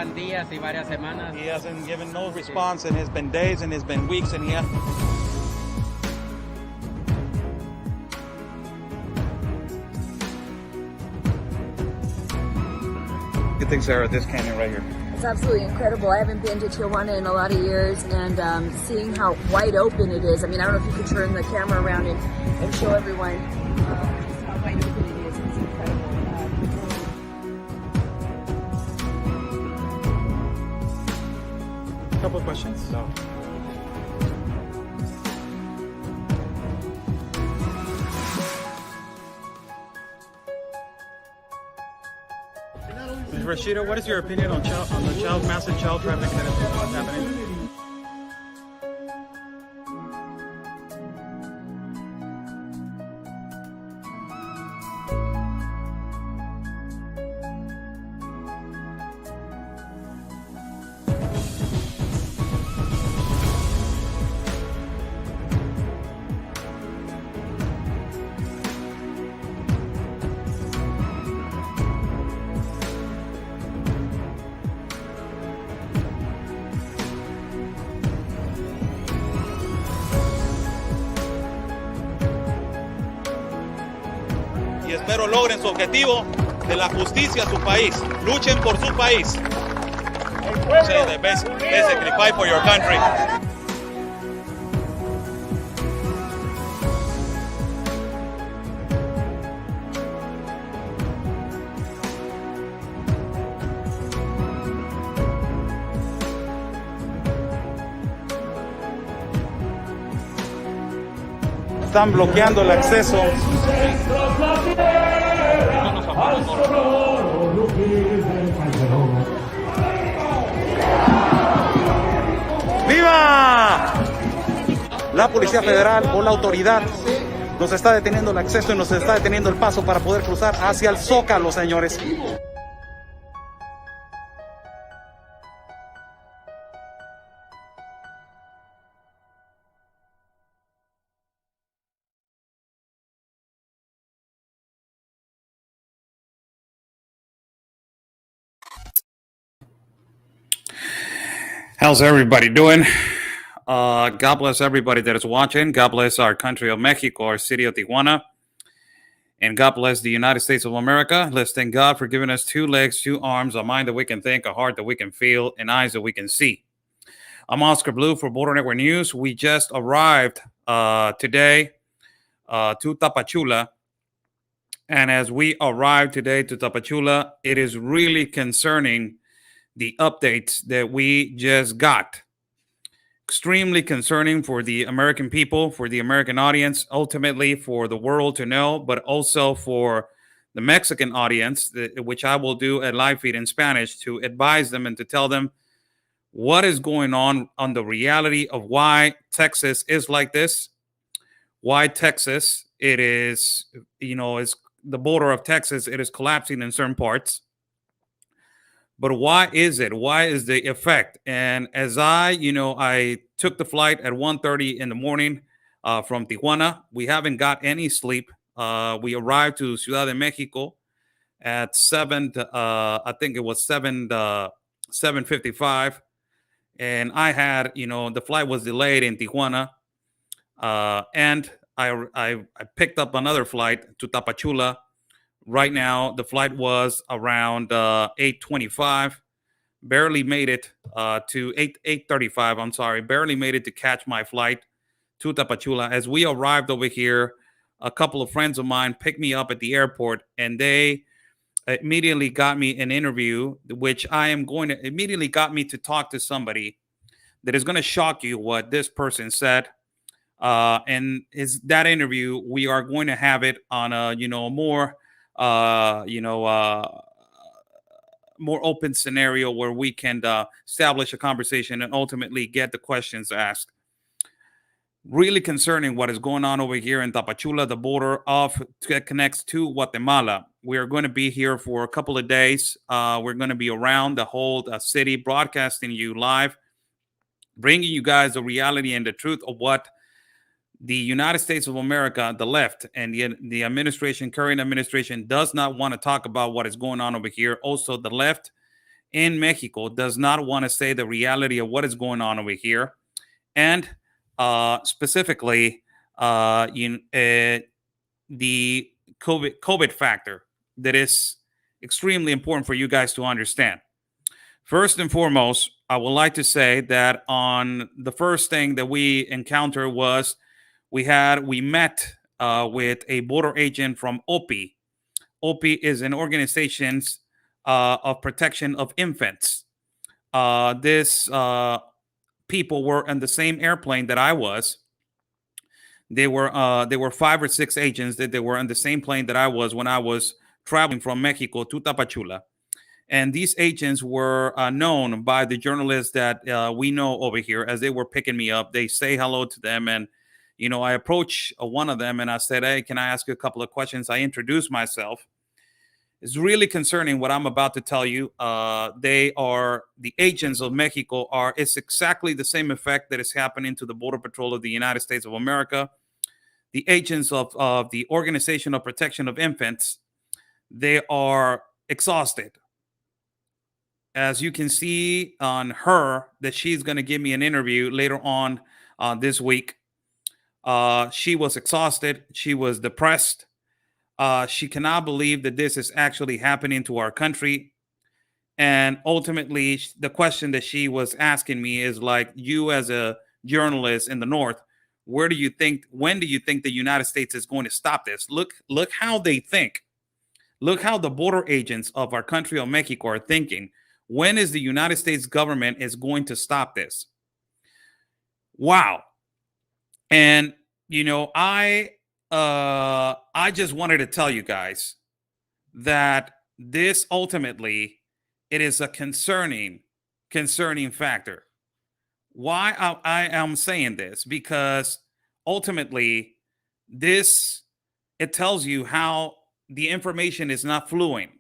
van días y varias semanas. He hasn't given no response, and it's been days and it's been weeks, and yeah. Good thing, Sarah, this canyon right here. It's absolutely incredible. I haven't been to Tijuana in a lot of years, and seeing how wide open it is. I mean, I don't know if you could turn the camera around and show everyone just how wide open it is. It's incredible. A couple of questions. So. Rashida, what is your opinion on the massive child trafficking that is happening? Y espero logren su objetivo de la justicia a su país. Luchen por su país. Say the best, basically fight for your country. Están bloqueando el acceso. ¡Viva! La Policía Federal o la autoridad nos está deteniendo el acceso y nos está deteniendo el paso para poder cruzar hacia el Zócalo, señores. How's everybody doing? God bless everybody that is watching. God bless our country of Mexico, our city of Tijuana. And God bless the United States of America. Let's thank God for giving us 2 legs, 2 arms, a mind that we can think, a heart that we can feel, and eyes that we can see. I'm Oscar Blue for Border Network News. We just arrived today to Tapachula. And as we arrived today to Tapachula, it is really concerning the updates that we just got. Extremely concerning for the American people, for the American audience, ultimately for the world to know, but also for the Mexican audience, which I will do a live feed in Spanish to advise them and to tell them what is going on the reality of why Texas is like this, why Texas, it is, is the border of Texas, it is collapsing in certain parts. But why is it? Why is the effect? And as I took the flight at 1:30 in the morning from Tijuana. We haven't got any sleep. We arrived to Ciudad de Mexico at 7:55. And I had, the flight was delayed in Tijuana. And I picked up another flight to Tapachula. Right now, the flight was around 8:25. Barely made it to 8:35. I'm sorry. Barely made it to catch my flight to Tapachula. As we arrived over here, a couple of friends of mine picked me up at the airport, and they immediately got me an interview, which immediately got me to talk to somebody that is going to shock you what this person said. And is that interview, we are going to have it on a, more open scenario where we can establish a conversation and ultimately get the questions asked. Really concerning what is going on over here in Tapachula, the border that connects to Guatemala. We are going to be here for a couple of days. We're going to be around the whole city, broadcasting you live, bringing you guys the reality and the truth of what the United States of America, the left, and the administration, current administration, does not want to talk about what is going on over here. Also, the left in Mexico does not want to say the reality of what is going on over here, and specifically the COVID factor that is extremely important for you guys to understand. First and foremost, I would like to say that on the first thing that we encountered was we met with a border agent from OPI. OPI is an organization of protection of infants. This people were on the same airplane that I was. They were 5 or 6 agents that they were on the same plane that I was when I was traveling from Mexico to Tapachula. And these agents were known by the journalists that we know over here as they were picking me up. They say hello to them. And, I approached one of them and I said, hey, can I ask you a couple of questions? I introduced myself. It's really concerning what I'm about to tell you. They are the agents of Mexico it's exactly the same effect that is happening to the Border Patrol of the United States of America. The agents of the Organization of Protection of Infants, they are exhausted. As you can see on her, that she's going to give me an interview later on this week. She was exhausted. She was depressed. She cannot believe that this is actually happening to our country. And ultimately, the question that she was asking me is like, you as a journalist in the North, when do you think the United States is going to stop this? Look how they think. Look how the border agents of our country of Mexico are thinking. When is the United States government is going to stop this? Wow. And, I just wanted to tell you guys that this ultimately, it is a concerning factor. Why I am saying this? Because ultimately, it tells you how the information is not flowing.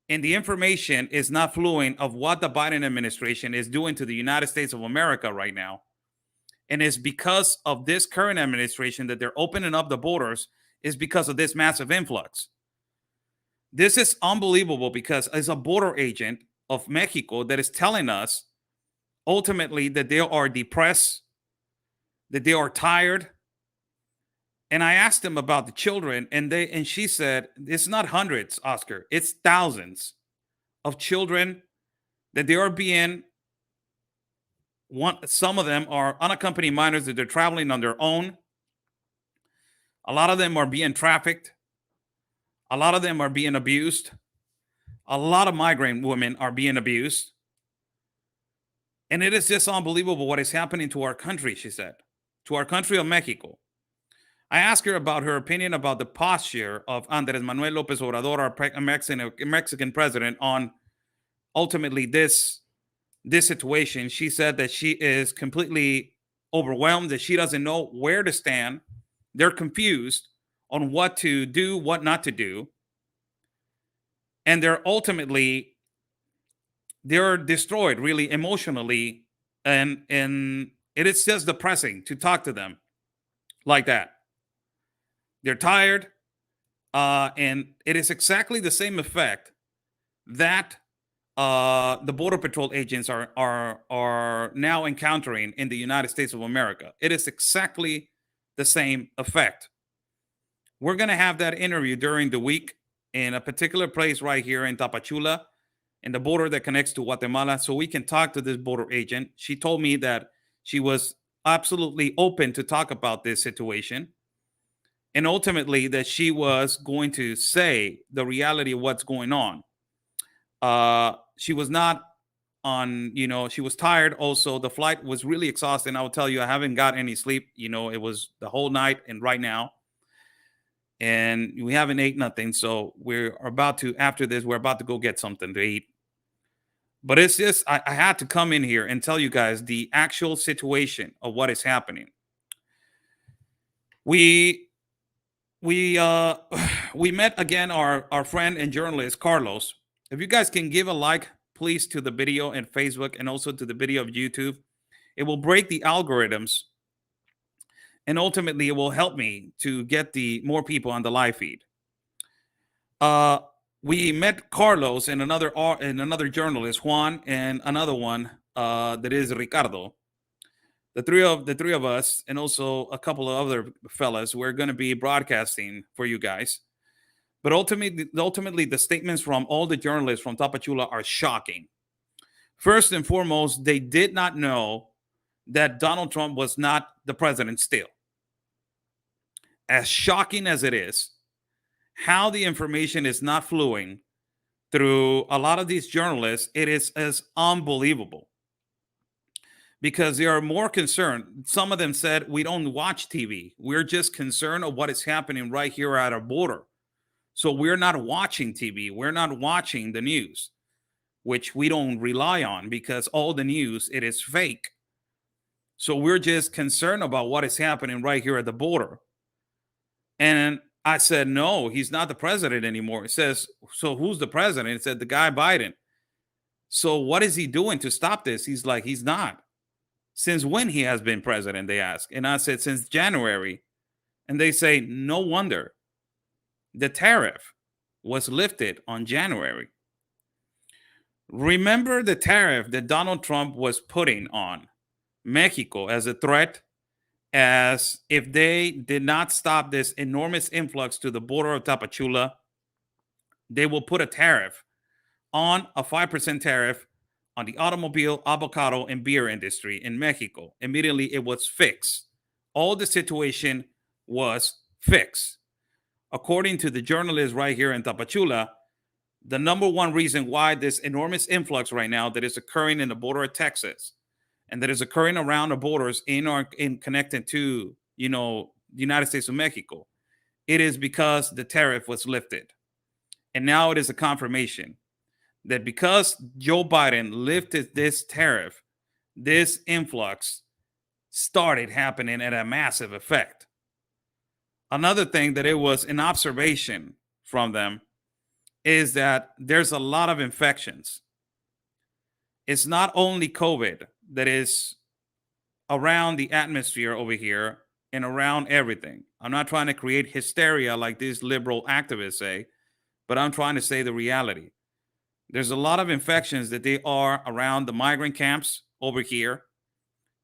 And the information is not flowing of what the Biden administration is doing to the United States of America right now. And it's because of this current administration that they're opening up the borders, is because of this massive influx. This is unbelievable because it's a border agent of Mexico that is telling us ultimately that they are depressed, that they are tired. And I asked them about the children, and she said, it's not hundreds, Oscar, it's thousands of children that they are being some of them are unaccompanied minors that they're traveling on their own. A lot of them are being trafficked. A lot of them are being abused. A lot of migrant women are being abused. And it is just unbelievable what is happening to our country, she said, to our country of Mexico. I asked her about her opinion about the posture of Andrés Manuel López Obrador, our Mexican president, on ultimately this situation. She said that she is completely overwhelmed, that she doesn't know where to stand. They're confused on what to do, what not to do. And they're destroyed really emotionally. And it is just depressing to talk to them like that. They're tired. And it is exactly the same effect that the Border Patrol agents are now encountering in the United States of America. It is exactly the same effect. We're going to have that interview during the week in a particular place right here in Tapachula, in the border that connects to Guatemala, so we can talk to this border agent. She told me that she was absolutely open to talk about this situation, and ultimately that she was going to say the reality of what's going on. She was not on, she was tired. Also, the flight was really exhausting. I will tell you, I haven't got any sleep. It was the whole night and right now. And we haven't ate nothing. So after this, we're about to go get something to eat. But it's just, I had to come in here and tell you guys the actual situation of what is happening. We met again our friend and journalist, Carlos. If you guys can give a like, please, to the video in Facebook and also to the video of YouTube, it will break the algorithms. And ultimately, it will help me to get more people on the live feed. we met Carlos and another journalist, Juan, and another one that is Ricardo. The three of us, and also a couple of other fellas, we're going to be broadcasting for you guys. But ultimately, the statements from all the journalists from Tapachula are shocking. First and foremost, they did not know that Donald Trump was not the president still. As shocking as it is, how the information is not flowing through a lot of these journalists, it is as unbelievable. Because they are more concerned. Some of them said, we don't watch TV. We're just concerned of what is happening right here at our border. So we're not watching TV. We're not watching the news, which we don't rely on because all the news, it is fake. So we're just concerned about what is happening right here at the border. And I said, no, he's not the president anymore. It says, so who's the president? It said, the guy Biden. So what is he doing to stop this? He's like, he's not. Since when he has been president, they ask. And I said, since January. And they say, no wonder. The tariff was lifted on January. Remember the tariff that Donald Trump was putting on Mexico as a threat, as if they did not stop this enormous influx to the border of Tapachula, they will put a tariff on a 5% tariff on the automobile, avocado, and beer industry in Mexico. Immediately, it was fixed. All the situation was fixed. According to the journalists right here in Tapachula, the number one reason why this enormous influx right now that is occurring in the border of Texas and that is occurring around the borders in connected to, the United States of Mexico, it is because the tariff was lifted. And now it is a confirmation that because Joe Biden lifted this tariff, this influx started happening at a massive effect. Another thing that it was an observation from them is that there's a lot of infections. It's not only COVID that is around the atmosphere over here and around everything. I'm not trying to create hysteria like these liberal activists say, but I'm trying to say the reality. There's a lot of infections that they are around the migrant camps over here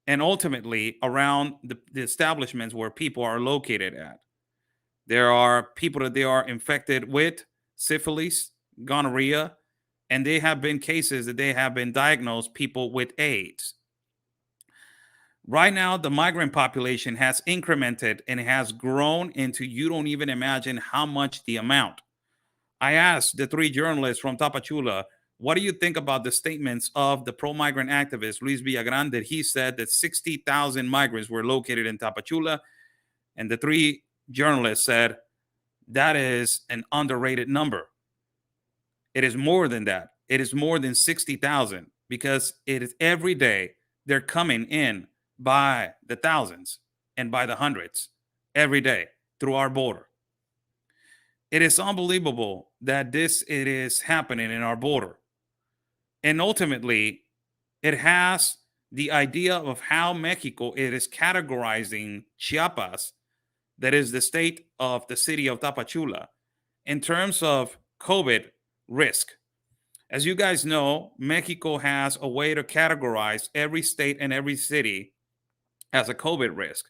and ultimately around the establishments where people are located at. There are people that they are infected with syphilis, gonorrhea, and they have been cases that they have been diagnosed people with AIDS. Right now, the migrant population has incremented and has grown into you don't even imagine how much the amount. I asked the three journalists from Tapachula, what do you think about the statements of the pro-migrant activist Luis Villagrán that he said that 60,000 migrants were located in Tapachula? And the three journalists said, that is an underrated number. It is more than that. It is more than 60,000 because it is every day they're coming in by the thousands and by the hundreds every day through our border. It is unbelievable that it is happening in our border. And ultimately, it has the idea of how Mexico it is categorizing Chiapas, that is the state of the city of Tapachula, in terms of COVID risk. As you guys know, Mexico has a way to categorize every state and every city as a COVID risk.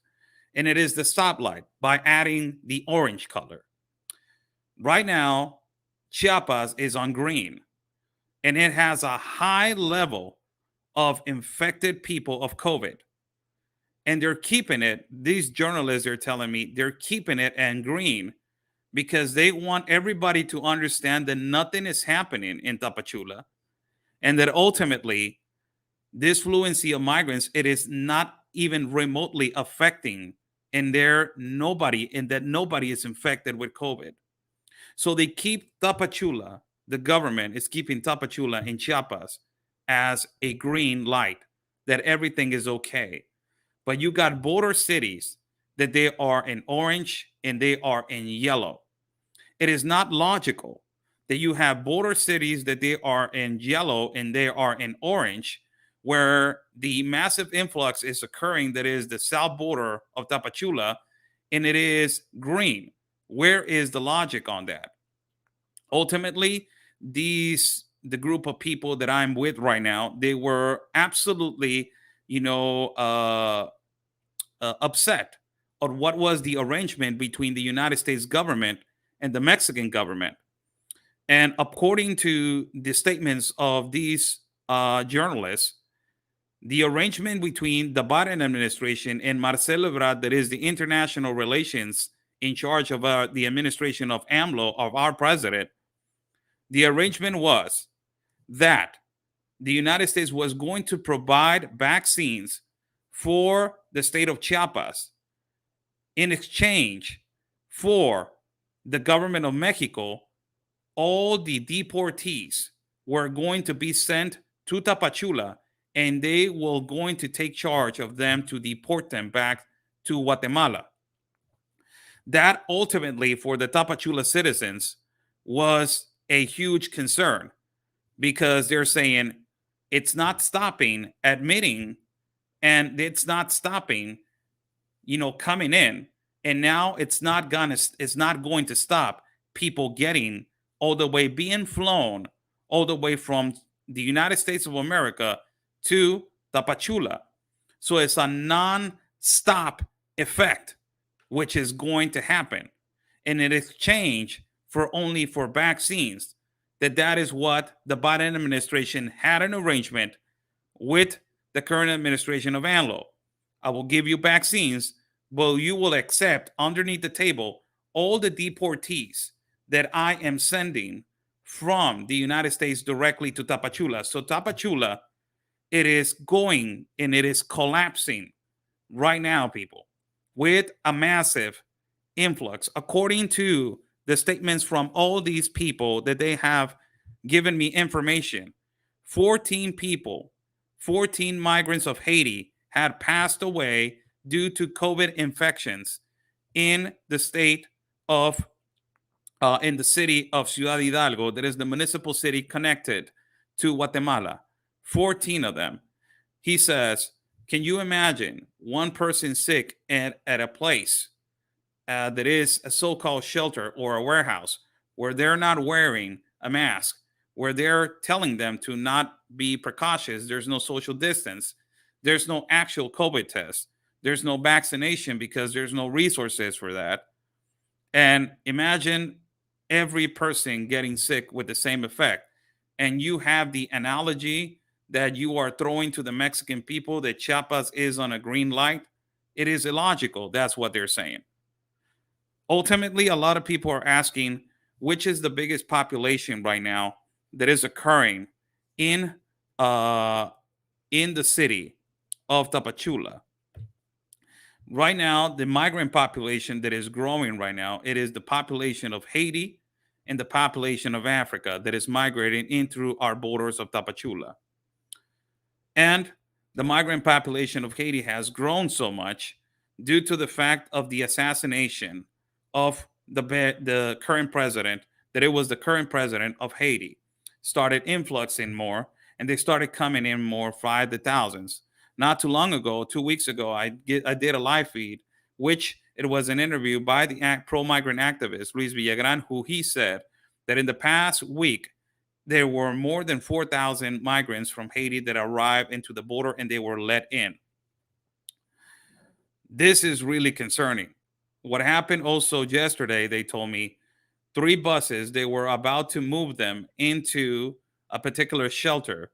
And it is the stoplight by adding the orange color. Right now, Chiapas is on green, and it has a high level of infected people of COVID. And they're keeping it, these journalists are telling me, they're keeping it in green because they want everybody to understand that nothing is happening in Tapachula and that ultimately this fluency of migrants, it is not even remotely affecting and nobody is infected with COVID. So they keep Tapachula, the government is keeping Tapachula in Chiapas as a green light, that everything is okay. But you got border cities that they are in orange and they are in yellow. It is not logical that you have border cities that they are in yellow and they are in orange, where the massive influx is occurring, that is the south border of Tapachula, and it is green. Where is the logic on that? Ultimately, the group of people that I'm with right now, they were absolutely, upset on what was the arrangement between the United States government and the Mexican government. And according to the statements of these journalists, the arrangement between the Biden administration and Marcelo Ebrard, that is the international relations in charge of the administration of AMLO, of our president, the arrangement was that the United States was going to provide vaccines for the state of Chiapas in exchange for the government of Mexico. All the deportees were going to be sent to Tapachula, and they were going to take charge of them to deport them back to Guatemala. That ultimately, for the Tapachula citizens, was a huge concern, because they're saying it's not stopping admitting, and it's not stopping, coming in, and now it's not going to stop people getting all the way, being flown all the way from the United States of America to Tapachula. So it's a non-stop effect which is going to happen, and in exchange for vaccines, that is what the Biden administration had an arrangement with the current administration of AMLO. I will give you vaccines, but you will accept underneath the table all the deportees that I am sending from the United States directly to Tapachula. So Tapachula, it is going and it is collapsing right now, people, with a massive influx. According to the statements from all these people that they have given me information, 14 people, 14 migrants of Haiti had passed away due to COVID infections in the state of, in the city of Ciudad Hidalgo, that is the municipal city connected to Guatemala. 14 of them. He says, can you imagine one person sick at a place that is a so-called shelter or a warehouse, where they're not wearing a mask, where they're telling them to not be precautious, there's no social distance, there's no actual COVID test, there's no vaccination because there's no resources for that. And imagine every person getting sick with the same effect. And you have the analogy that you are throwing to the Mexican people that Chiapas is on a green light. It is illogical. That's what they're saying. Ultimately, a lot of people are asking, which is the biggest population right now that is occurring in the city of Tapachula. Right now, the migrant population that is growing right now, it is the population of Haiti and the population of Africa that is migrating in through our borders of Tapachula. And the migrant population of Haiti has grown so much due to the fact of the assassination of the current president, that it was the current president of Haiti, started influxing more, and they started coming in more by the thousands. Not too long ago, 2 weeks ago, I did a live feed, which it was an interview by the pro-migrant activist, Luis Villagran, who he said that in the past week, there were more than 4,000 migrants from Haiti that arrived into the border and they were let in. This is really concerning. What happened also yesterday, they told me 3 buses, they were about to move them into a particular shelter.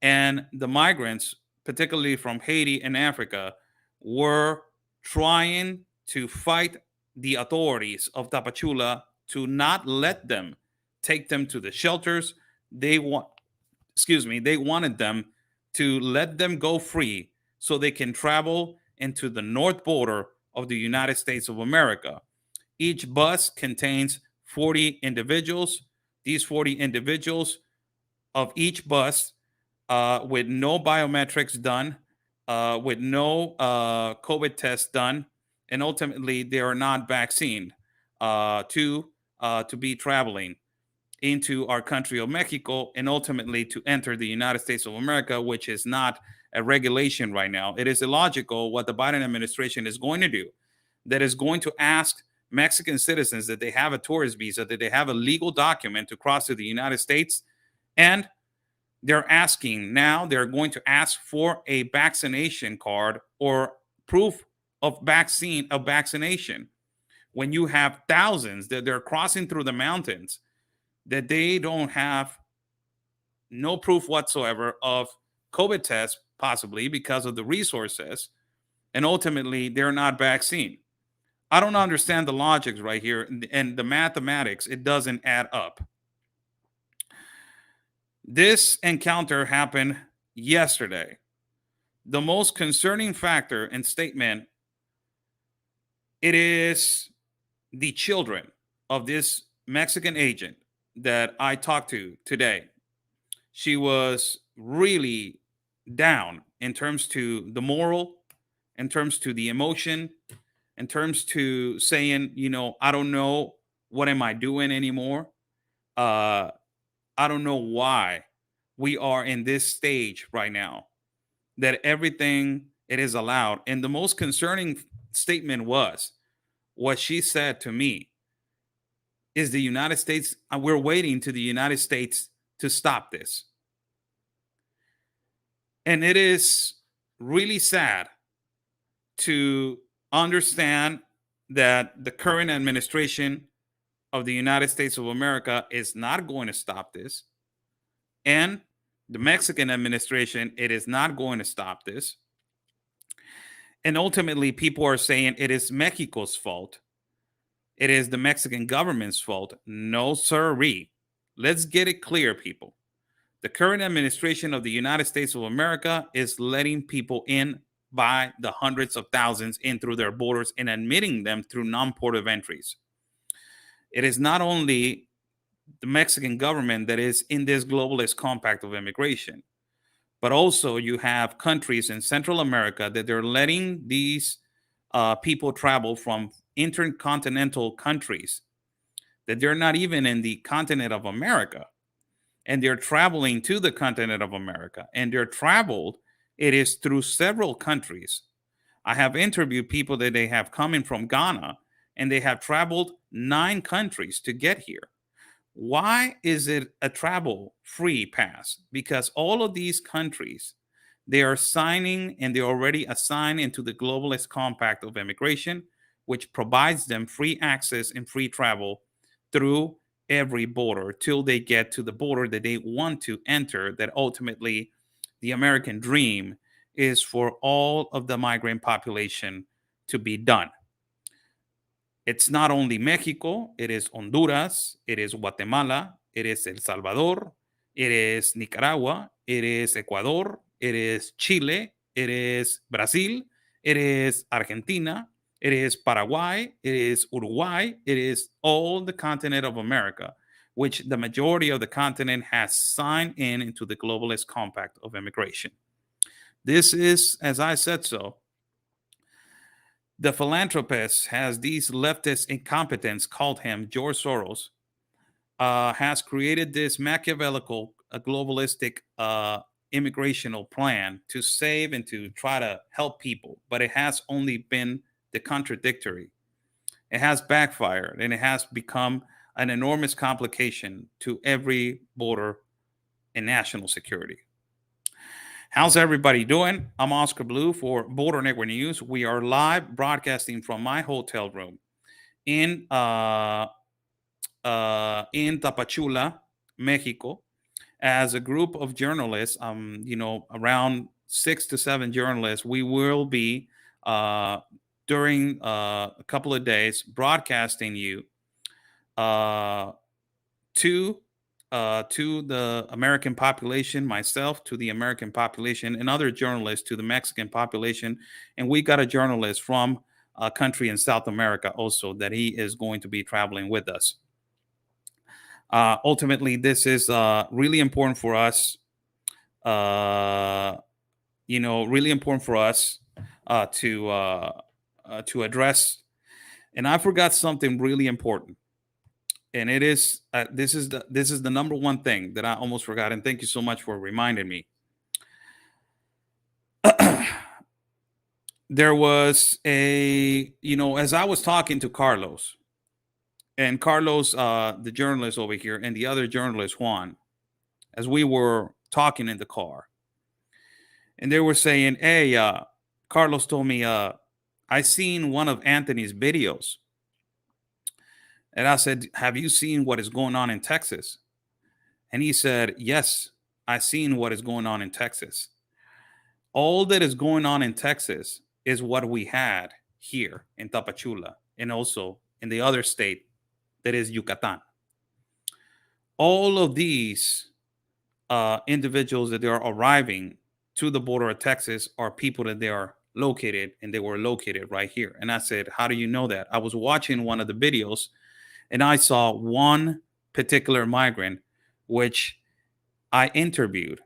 And the migrants, particularly from Haiti and Africa, were trying to fight the authorities of Tapachula to not let them take them to the shelters. They wanted them to let them go free so they can travel into the north border of the United States of America. Each bus contains 40 individuals. These 40 individuals of each bus, with no biometrics done, with no COVID tests done, and ultimately they are not vaccinated to be traveling into our country of Mexico, and ultimately to enter the United States of America, which is not a regulation right now. It is illogical what the Biden administration is going to do, that is going to ask Mexican citizens that they have a tourist visa, that they have a legal document to cross to the United States, and they're going to ask for a vaccination card or proof of vaccination. When you have thousands that they're crossing through the mountains, that they don't have no proof whatsoever of COVID tests, possibly because of the resources, and ultimately they're not vaccinated. I don't understand the logics right here, and the mathematics, it doesn't add up. This encounter happened yesterday. The most concerning factor and statement, it is the children of this Mexican agent that I talked to today. She was really down in terms to the moral, in terms to the emotion, in terms to saying, I don't know what am I doing anymore. I don't know why we are in this stage right now, that everything it is allowed. And the most concerning statement was what she said to me is the United States, we're waiting to the United States to stop this. And it is really sad to understand that the current administration of the United States of America is not going to stop this. And the Mexican administration, it is not going to stop this. And ultimately, people are saying it is Mexico's fault. It is the Mexican government's fault. No, sirree. Let's get it clear, people. The current administration of the United States of America is letting people in by the hundreds of thousands in through their borders and admitting them through non-port of entries. It is not only the Mexican government that is in this globalist compact of immigration, but also you have countries in Central America that they're letting these people travel from intercontinental countries, that they're not even in the continent of America, and they're traveling to the continent of America, and they're traveled, it is through several countries. I have interviewed people that they have coming from Ghana, and they have traveled 9 countries to get here. Why is it a travel free pass? Because all of these countries, they are signing and they're already assigned into the globalist compact of immigration, which provides them free access and free travel through every border till they get to the border that they want to enter, that ultimately the American dream is for all of the migrant population to be done. It's not only Mexico, it is Honduras, it is Guatemala, it is El Salvador, it is Nicaragua, it is Ecuador, it is Chile, it is Brazil, it is Argentina, it is Paraguay, it is Uruguay, it is all the continent of America, which the majority of the continent has signed into the globalist compact of immigration. This is, as I said so, the philanthropist has these leftist incompetents called him George Soros, has created this Machiavellical, globalistic immigrational plan to save and to try to help people. But it has only been the contradictory. It has backfired and it has become an enormous complication to every border and national security. How's everybody doing? I'm Oscar Blue for Border Network News. We are live broadcasting from my hotel room in Tapachula, Mexico, as a group of journalists. Around 6 to 7 journalists. We will be during a couple of days broadcasting you to the American population, myself to the American population, and other journalists to the Mexican population. And we got a journalist from a country in South America also that he is going to be traveling with us. Ultimately, this is really important for us. Really important for us to address. And I forgot something really important. And it is this is the number one thing that I almost forgot. And thank you so much for reminding me. There was as I was talking to Carlos, And Carlos, the journalist over here, and the other journalist, Juan, as we were talking in the car, and they were saying, "Hey, Carlos told me, I seen one of Anthony's videos." And I said, "Have you seen what is going on in Texas?" And he said, "Yes, I seen what is going on in Texas. All that is going on in Texas is what we had here in Tapachula and also in the other state that is Yucatan. All of these individuals that they are arriving to the border of Texas are people that they are located, and they were located right here." And I said, "How do you know that?" I was watching one of the videos and I saw one particular migrant, which I interviewed,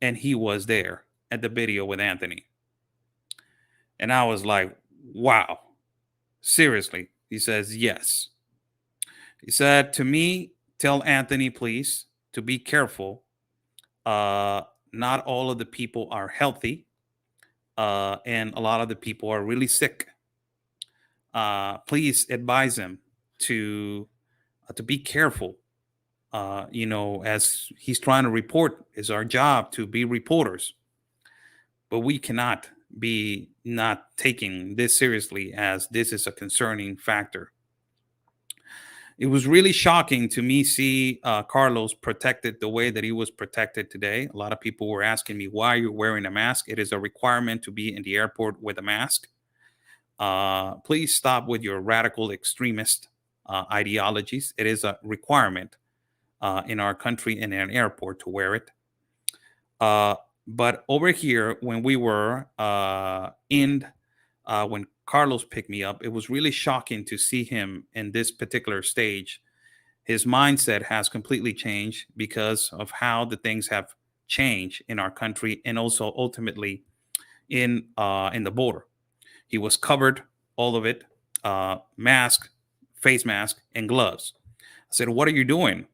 and he was there at the video with Anthony. And I was like, wow, seriously? He says, yes. He said to me, "Tell Anthony, please, to be careful. Not all of the people are healthy, and a lot of the people are really sick. Please advise him to be careful. As he's trying to report, it's our job to be reporters, but we cannot be not taking this seriously, as this is a concerning factor." It was really shocking to me see Carlos protected the way that he was protected today. A lot of people were asking me, "Why are you wearing a mask?" It is a requirement to be in the airport with a mask. Please stop with your radical extremist ideologies. It is a requirement in our country in an airport to wear it. But over here, when we were when Carlos picked me up, it was really shocking to see him in this particular stage. His mindset has completely changed because of how the things have changed in our country, and also ultimately in the border. He was covered, all of it, mask, face mask, and gloves. I said, "What are you doing?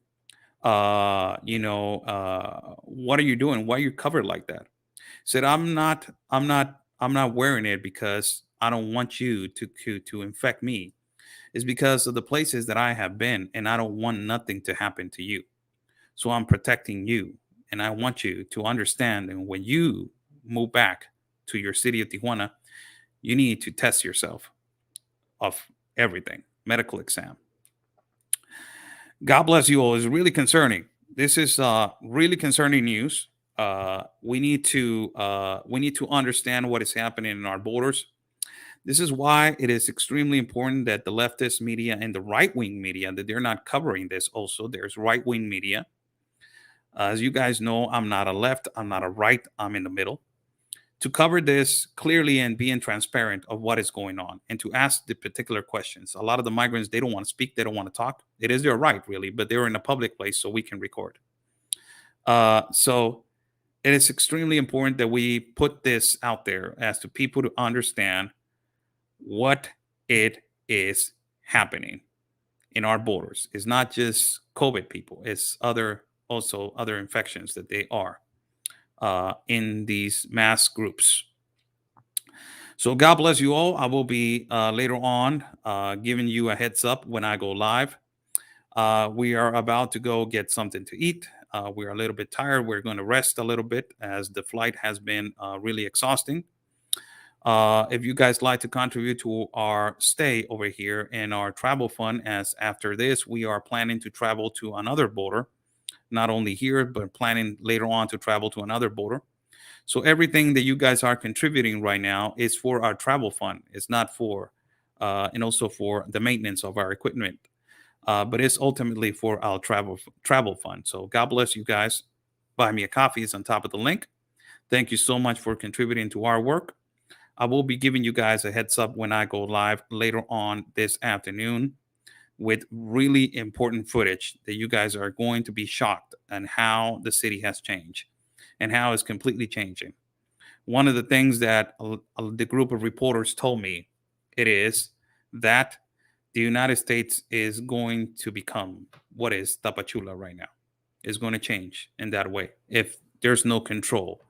What are you doing? Why are you covered like that?" Said, I'm not wearing it because I don't want you to infect me. It's because of the places that I have been, and I don't want nothing to happen to you. So I'm protecting you, and I want you to understand. And when you move back to your city of Tijuana, you need to test yourself of everything, medical exam. God bless you all. It's really concerning. This is really concerning news. We need to understand what is happening in our borders. This is why it is extremely important that the leftist media and the right wing media, that they're not covering this. Also, there's right wing media. As you guys know, I'm not a left, I'm not a right, I'm in the middle. To cover this clearly and being transparent of what is going on, and to ask the particular questions. A lot of the migrants, they don't want to speak, they don't want to talk. It is their right, really, but they're in a public place, so we can record. So it is extremely important that we put this out there as to people to understand what it is happening in our borders. It's not just COVID people, it's also other infections that they are in these mass groups. So God bless you all. I will be later on giving you a heads up when I go live. We are about to go get something to eat. We are a little bit tired. We're going to rest a little bit as the flight has been really exhausting. If you guys like to contribute to our stay over here in our travel fund, as after this, we are planning to travel to another border, not only here, but planning later on to travel to another border. So everything that you guys are contributing right now is for our travel fund. It's not for, and also for the maintenance of our equipment, but it's ultimately for our travel fund. So God bless you guys. Buy me a coffee is on top of the link. Thank you so much for contributing to our work. I will be giving you guys a heads up when I go live later on this afternoon with really important footage that you guys are going to be shocked on how the city has changed and how it's completely changing. One of the things that the group of reporters told me, it is that the United States is going to become what is Tapachula right now. It's going to change in that way if there's no control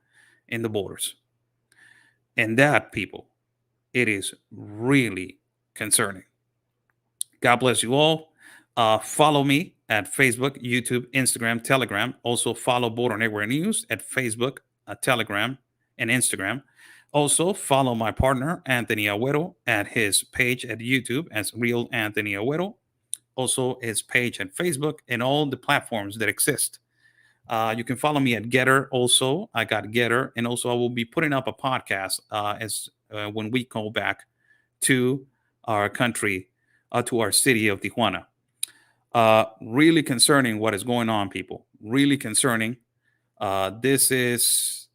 in the borders. And that, people, it is really concerning. God bless you all. Follow me at Facebook, YouTube, Instagram, Telegram. Also follow Border Network News at Facebook, Telegram, and Instagram. Also follow my partner, Anthony Agüero, at his page at YouTube as Real Anthony Agüero. Also his page at Facebook and all the platforms that exist. You can follow me at Getter. Also, I got Getter, and also I will be putting up a podcast when we go back to our country, to our city of Tijuana. Really concerning what is going on, people. Really concerning. This is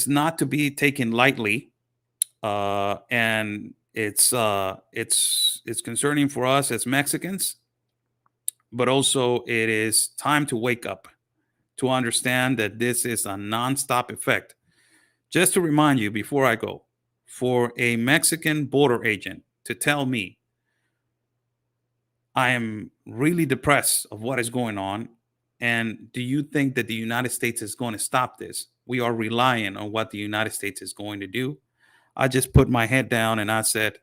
not to be taken lightly, and it's concerning for us as Mexicans. But also, it is time to wake up, to understand that this is a nonstop effect. Just to remind you before I go, for a Mexican border agent to tell me I am really depressed of what is going on, and do you think that the United States is going to stop this? We are relying on what the United States is going to do. I just put my head down and I said,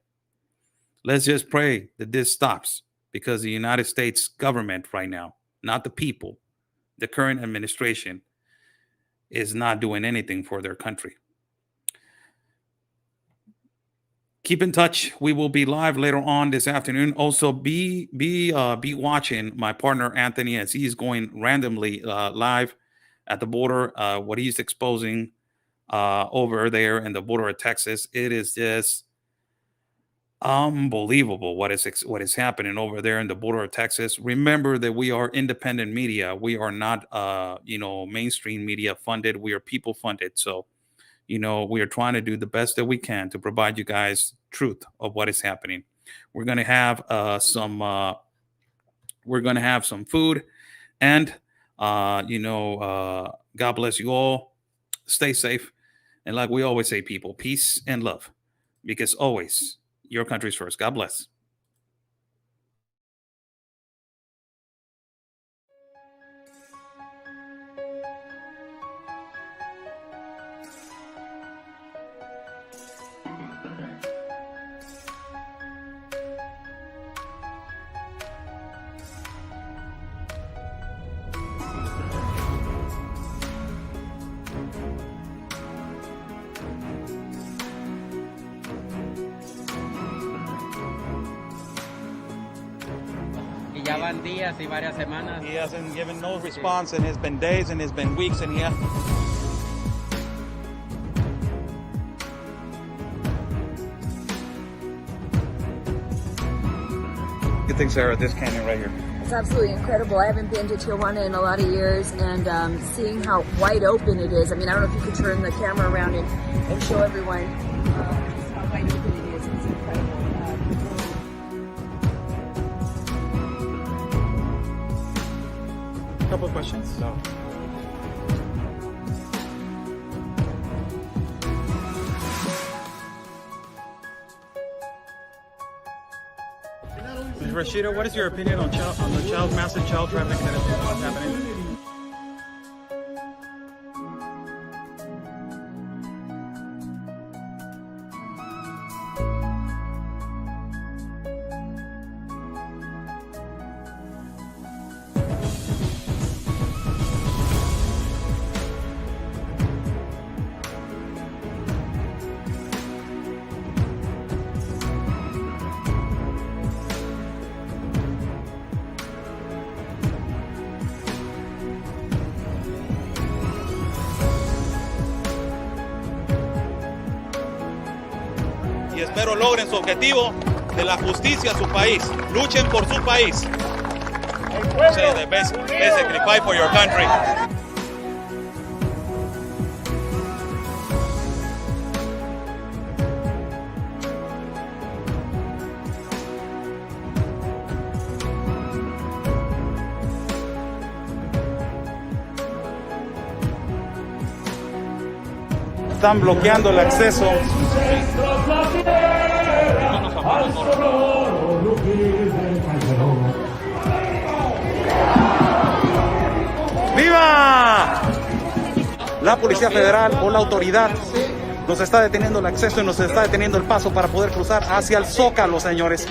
let's just pray that this stops. Because the United States government right now, not the people, the current administration, is not doing anything for their country. Keep in touch. We will be live later on this afternoon. Also, be watching my partner Anthony as he's going randomly live at the border. What he's exposing over there in the border of Texas, it is just unbelievable what is happening over there in the border of Texas. Remember that we are independent media. We are not mainstream media funded. We are people funded. So, we are trying to do the best that we can to provide you guys truth of what is happening. We're going to have some food, and God bless you all. Stay safe, and like we always say, people, peace and love, because always your country's first. God bless. Ya van días y varias semanas. He hasn't given no response, and it's been days and it's been weeks, and he What do you think, Sarah, this canyon right here? It's absolutely incredible. I haven't been to Tijuana in a lot of years, and seeing how wide open it is. I mean, I don't know if you could turn the camera around and show everyone just how wide open it is. It's incredible. Couple of questions. So. Rashida, what is your opinion on the massive child trafficking that is happening? Y espero logren su objetivo de la justicia a su país. Luchen por su país. Say basically fight for your country. Están bloqueando el acceso. ¡Viva! La Policía Federal o la autoridad nos está deteniendo el acceso y nos está deteniendo el paso para poder cruzar hacia el Zócalo, señores.